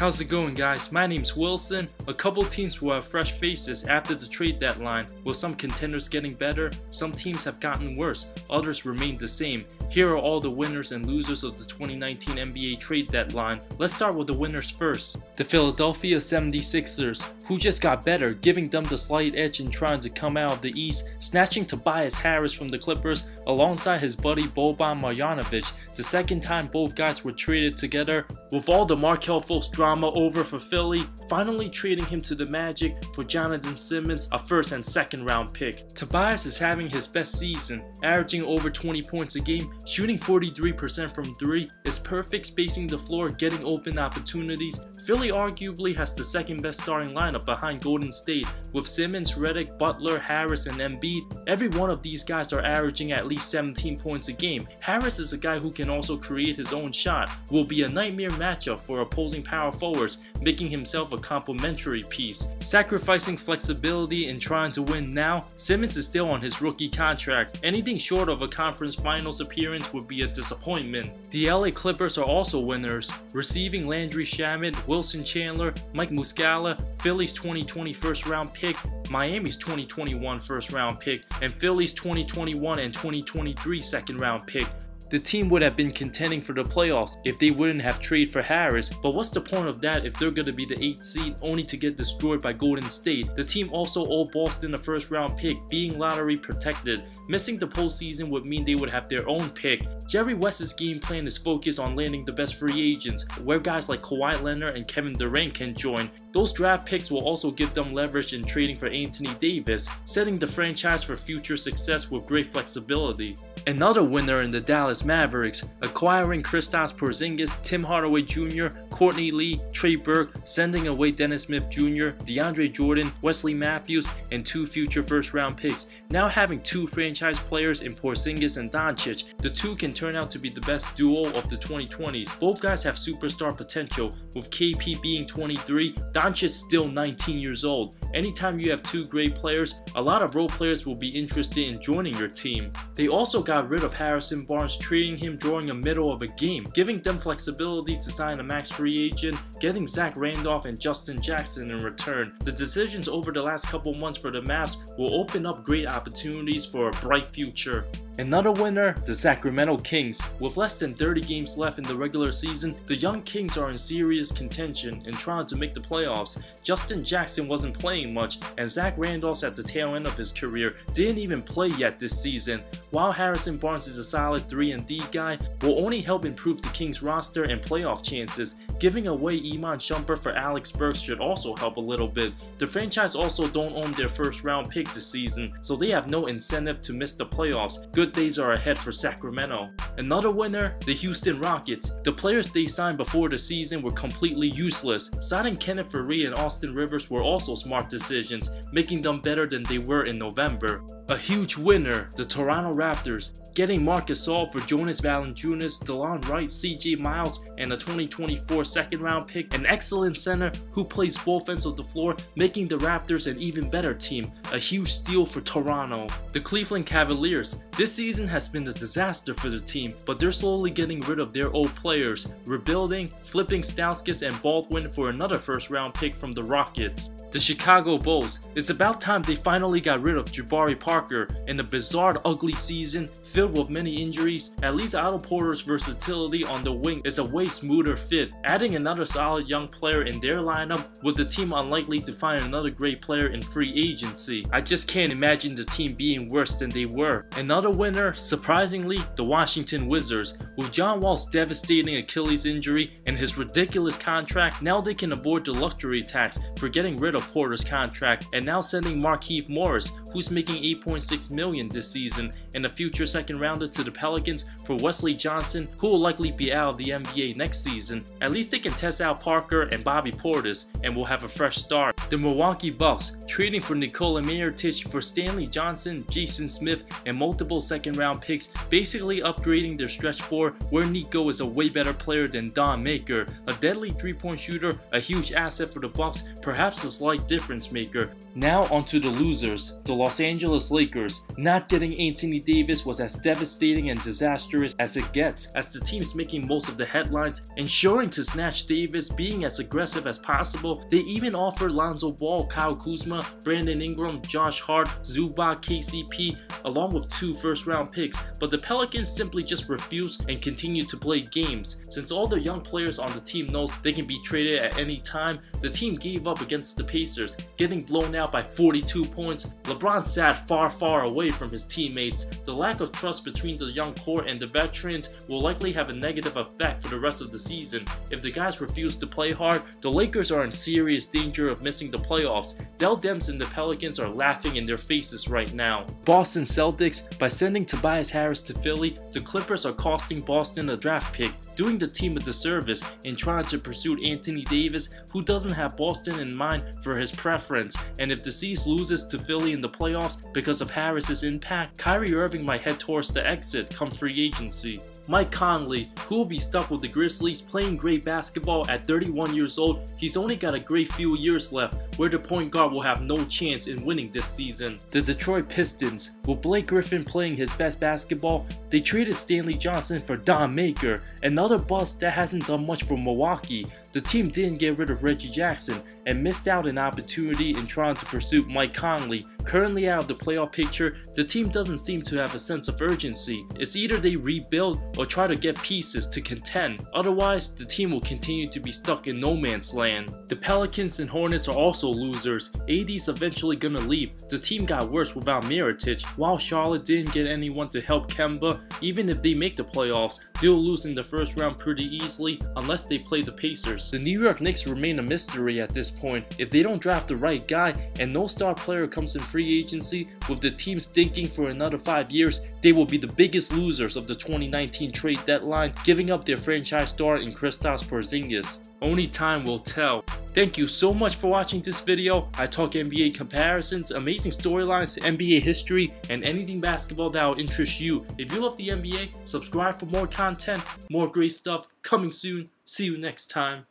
How's it going, guys? My name's Wilson. A couple teams will have fresh faces after the trade deadline, with some contenders getting better, some teams have gotten worse, others remain the same. Here are all the winners and losers of the 2019 NBA trade deadline. Let's start with the winners first. The Philadelphia 76ers, who just got better, giving them the slight edge in trying to come out of the East, snatching Tobias Harris from the Clippers alongside his buddy Boban Marjanovic, the second time both guys were traded together. With all the Markelle Fultz drama over for Philly, finally trading him to the Magic for Jonathan Simmons, a first and second round pick. Tobias is having his best season, averaging over 20 points a game, shooting 43% from 3, is perfect spacing the floor, getting open opportunities. Philly arguably has the second best starting lineup behind Golden State, with Simmons, Redick, Butler, Harris, and Embiid. Every one of these guys are averaging at least 17 points a game. Harris is a guy who can also create his own shot, will be a nightmare matchup for opposing power forwards, making himself a complementary piece. Sacrificing flexibility and trying to win now, Simmons is still on his rookie contract. Anything short of a conference finals appearance would be a disappointment. The LA Clippers are also winners, receiving Landry Shamet, Wilson Chandler, Mike Muscala, Philly's 2020 first round pick, Miami's 2021 first round pick, and Philly's 2021 and 2023 second round pick. The team would have been contending for the playoffs if they wouldn't have traded for Harris, but what's the point of that if they're going to be the 8th seed only to get destroyed by Golden State? The team also owed Boston a first round pick, being lottery protected. Missing the postseason would mean they would have their own pick. Jerry West's game plan is focused on landing the best free agents, where guys like Kawhi Leonard and Kevin Durant can join. Those draft picks will also give them leverage in trading for Anthony Davis, setting the franchise for future success with great flexibility. Another winner in the Dallas Mavericks, acquiring Kristaps Porzingis, Tim Hardaway Jr., Courtney Lee, Trey Burke, sending away Dennis Smith Jr., DeAndre Jordan, Wesley Matthews, and 2 future first-round picks. Now having 2 franchise players in Porzingis and Doncic, the two can turn out to be the best duo of the 2020s. Both guys have superstar potential, with KP being 23, Doncic still 19 years old. Anytime you have 2 great players, a lot of role players will be interested in joining your team. They also got rid of Harrison Barnes, trading him during the middle of a game, giving them flexibility to sign a max free agent, getting Zach Randolph and Justin Jackson in return. The decisions over the last couple months for the Mavs will open up great opportunities for a bright future. Another winner, the Sacramento Kings. With less than 30 games left in the regular season, the young Kings are in serious contention and trying to make the playoffs. Justin Jackson wasn't playing much, and Zach Randolph's at the tail end of his career, didn't even play yet this season. While Harrison Barnes is a solid 3-and-D guy, will only help improve the Kings roster and playoff chances. Giving away Iman Shumpert for Alex Burks should also help a little bit. The franchise also don't own their first round pick this season, so they have no incentive to miss the playoffs. Good days are ahead for Sacramento. Another winner, the Houston Rockets. The players they signed before the season were completely useless. Signing Kenneth Faried and Austin Rivers were also smart decisions, making them better than they were in November. A huge winner, the Toronto Raptors. Getting Marc Gasol for Jonas Valanciunas, DeLon Wright, CJ Miles, and a 2024 second round pick, an excellent center who plays both ends of the floor, making the Raptors an even better team. A huge steal for Toronto. The Cleveland Cavaliers. This season has been a disaster for the team, but they're slowly getting rid of their old players, rebuilding, flipping Stauskas and Baldwin for another first round pick from the Rockets. The Chicago Bulls. It's about time they finally got rid of Jabari Parker. In a bizarre, ugly season filled with many injuries, at least Otto Porter's versatility on the wing is a way smoother fit. Adding another solid young player in their lineup, with the team unlikely to find another great player in free agency. I just can't imagine the team being worse than they were. Another winner, surprisingly, the Washington Wizards. With John Wall's devastating Achilles injury and his ridiculous contract, now they can avoid the luxury tax for getting rid of Porter's contract, and now sending Markieff Morris, who's making $8.6 million this season, and a future second rounder to the Pelicans for Wesley Johnson, who will likely be out of the NBA next season. At least they can test out Parker and Bobby Portis and will have a fresh start. The Milwaukee Bucks, trading for Nikola Mirotic for Stanley Johnson, Jason Smith, and multiple second round picks, basically upgrading their stretch 4, where Nico is a way better player than Don Maker, a deadly 3-point shooter, a huge asset for the Bucks, perhaps a slight difference maker. Now onto the losers, the Los Angeles Lakers. Not getting Anthony Davis was as devastating and disastrous as it gets, as the team's making most of the headlines, ensuring to snatch Davis, being as aggressive as possible. They even offered Lonzo Ball, Kyle Kuzma, Brandon Ingram, Josh Hart, Zubac, KCP, along with 2 first-round picks, but the Pelicans simply just refused and continued to play games. Since all the young players on the team knows they can be traded at any time, the team gave up against the Pacers, getting blown out by 42 points. LeBron sat far away from his teammates. The lack of trust between the young core and the veterans will likely have a negative effect for the rest of the season. If the guys refuse to play hard, the Lakers are in serious danger of missing the playoffs. Dell Demps and the Pelicans are laughing in their faces right now. Boston Celtics, by sending Tobias Harris to Philly, the Clippers are costing Boston a draft pick, doing the team a disservice in trying to pursue Anthony Davis, who doesn't have Boston in mind for his preference. And if the C's loses to Philly in the playoffs because of Harris's impact, Kyrie Irving might head towards the exit come free agency. Mike Conley, who will be stuck with the Grizzlies, playing great basketball at 31 years old. He's only got a great few years left, where the point guard will have no chance in winning this season. The Detroit Pistons, with Blake Griffin playing his best basketball, they traded Stanley Johnson for Don Maker, another bust that hasn't done much for Milwaukee. The team didn't get rid of Reggie Jackson and missed out an opportunity in trying to pursue Mike Conley. Currently out of the playoff picture, the team doesn't seem to have a sense of urgency. It's either they rebuild or try to get pieces to contend. Otherwise, the team will continue to be stuck in no man's land. The Pelicans and Hornets are also losers. AD's eventually gonna leave. The team got worse without Mirotic. While Charlotte didn't get anyone to help Kemba, even if they make the playoffs, they'll lose in the first round pretty easily unless they play the Pacers. The New York Knicks remain a mystery at this point. If they don't draft the right guy and no star player comes in free agency, with the team stinking for another 5 years, they will be the biggest losers of the 2019 trade deadline, giving up their franchise star in Kristaps Porzingis. Only time will tell. Thank you so much for watching this video. I talk NBA comparisons, amazing storylines, NBA history, and anything basketball that will interest you. If you love the NBA, subscribe for more content, more great stuff coming soon. See you next time.